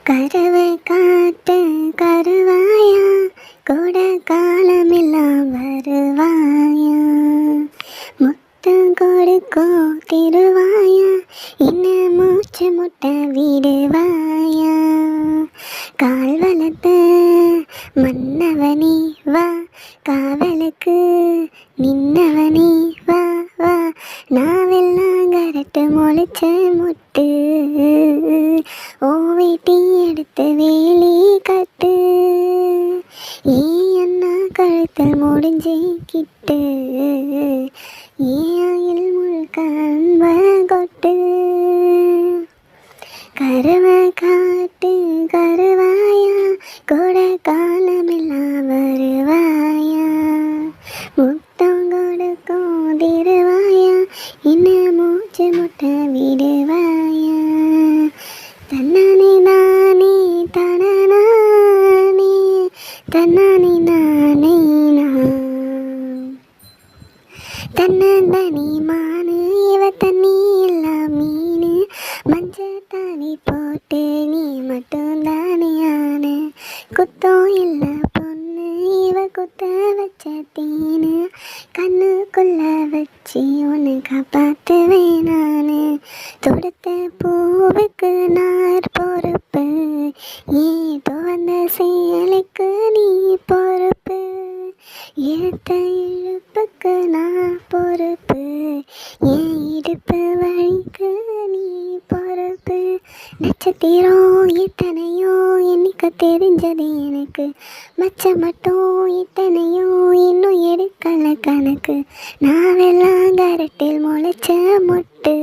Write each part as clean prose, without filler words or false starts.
கரவை காட்டு கருவாயா, கூட காலமெல்லாம் வருவாயா, முத்தம் கொடுக்கும் திருவாயா, இன்னும் மூச்சு முட்டை விடுவாயா, கால் வளர்த்த மன்னவனி வா, காவலுக்கு நின்னவனி வா வா, நாவெல்லாம் கரட்டு முளைச்ச முட்டு, ஓவிட்டி எடுத்து வேலி கட்டு, ஏ அண்ணா கழுத்தில் முடிஞ்சிக்கிட்டு, ஏ ஆயில் முழுக்க அன்ப கொட்டு, கருவை காட்டு கருவாயா, கூட காலமெல்லாம் வருவாயா, முத்தம் கொடுக்கும் திருவாயா, இன்னும் மூச்சு முட்டை விடுவாயா, தன்னானே நானே தனநானே, தன்னானே நானே தன்னந்தனி மானு, இவ தண்ணி எல்லாம் மீன், மஞ்சள் தானி போட்டு நீ மட்டும் தானே ஆனு, குத்தம் இல்லை பொண்ணு இவ குத்த வச்ச தேனு, கண்ணுக்குள்ள வச்சு உன்னை காப்பாற்றுவேன் நானு, தொடுத்த பூவுக்கு நார் பொறுப்பு, ஏதோ அந்த சேலைக்கு நீ பொறுப்பு, எடுத்த இழுப்புக்கு நான் பொறுப்பு, என் இடுப்பு வழிக்கு நீ பொறுப்பு, நட்சத்திரம் எத்தனையோ எண்ணிக்க தெரிஞ்சது எனக்கு, மச்சம் மட்டும் எத்தனையோ இன்னும் எடுக்கல கணக்கு, நாவெல்லாம் கரட்டில் முளைச்ச முட்டு,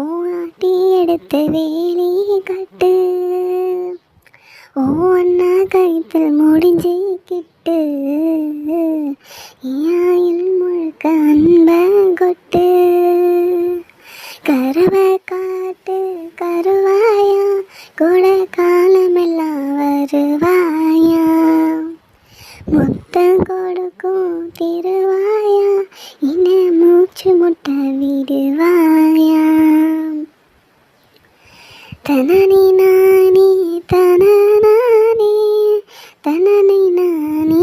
ஓட்டி எடுத்து வேலி கட்டு, ஓ அண்ணா கழுத்தில் முடிஞ்சிக்கிட்டு, ஆயில் முழுக்க அன்ப கொட்டு, கருவை காட்டு கருவாயா, கூட காலமெல்லாம் வருவாயா, முத்தம் கொடுக்கும் திருவாயா, இன்னும் மூச்சு முட்டை விடுவாயா, தனனி நானே தனநானே, தனனி நானே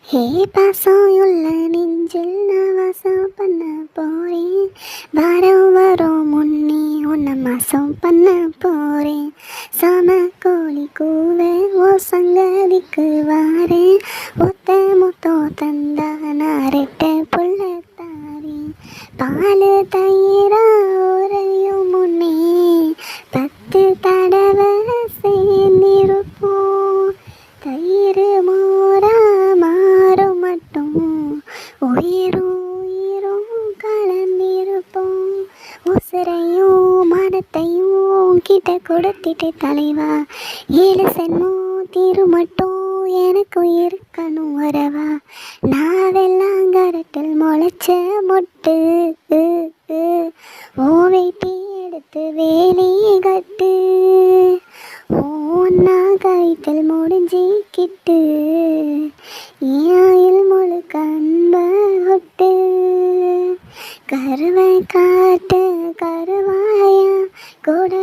ஹே பாசம் உள்ள நெஞ்சில் நான் வாசம் பண்ண போறேன், வாரம் வரும் முன்னே உன்னை மாசம் பண்ண போறேன், சம கோழி கூவ ஓ சங்கதிக்கு வாரேன், ஒத்த முத்தம் தந்தா நான் ரெட்டை புள்ள தாரேன், பால் தயிரா உரையும் முன்னே 10 தடவை சேர்ந்திருப்போம், தயிர் மோரா மாறும் மட்டும் உயிரும் உயிரும் கலந்திருப்போம், உசுரையும் மனத்தையும் கிட்ட கொடுத்துட்டு தலைவா, 7 சென்மம் தீரு மட்டும் எனக்கு இருக்கணும் வரவா, நாவெல்லாம் கரட்டில் முளைச்ச மொட்டு, ஓ வெட்டி எடுத்து வேலி கட்டு, ஓன்னா கழுத்தில் முடிஞ்சிக்கிட்டு, ஆயில் முழுக்க அன்ப கொட்டு, கருவை காட்டு கருவாயா, கூட